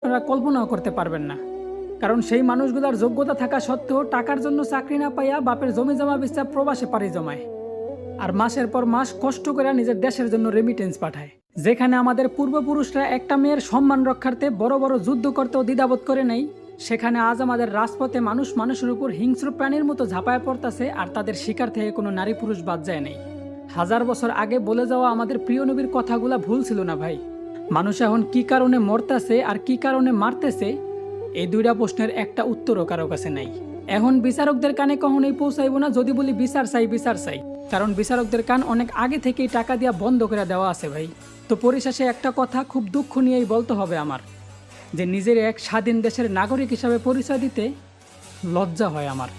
আপনারা কল্পনাও করতে পারবেন না। কারণ সেই মানুষগুলোর যোগ্যতা থাকা সত্ত্বেও টাকার জন্য চাকরি না পাইয়া বাপের জমি জমা বেচা প্রবাসে পাড়ি জমায়, আর মাসের পর মাস কষ্ট করে নিজের দেশের জন্য রেমিটেন্স পাঠায়। যেখানে আমাদের পূর্বপুরুষরা একটা মেয়ের সম্মান রক্ষার্থে বড় বড় যুদ্ধ করতেও দ্বিধাবোধ করে নেই, সেখানে আজ আমাদের রাজপথে মানুষ মানুষের উপর হিংস্র প্রাণীর মতো ঝাঁপায় পড়তেছে, আর তাদের শিকার থেকে কোনো নারী পুরুষ বাদ যায় নেই। 1000 বছর আগে বলে যাওয়া আমাদের প্রিয় নবীর কথাগুলা ভুল ছিল না ভাই। মানুষ এখন কি কারণে মরতেছে আর কি কারণে মারতেছে, এই দুইটা প্রশ্নের একটা উত্তরও কারো কাছে নাই। এখন বিচারকদের কানে কখনোই পৌঁছাইব না যদি বলি বিচার চাই বিচার চাই, কারণ বিচারকদের কান অনেক আগে থেকেই টাকা দিয়া বন্ধ করে দেওয়া আছে ভাই। তো পরিশেষে একটা কথা খুব দুঃখ নিয়েই বলতে হবে আমার, যে নিজের এক স্বাধীন দেশের নাগরিক হিসাবে পরিচয় দিতে লজ্জা হয় আমার।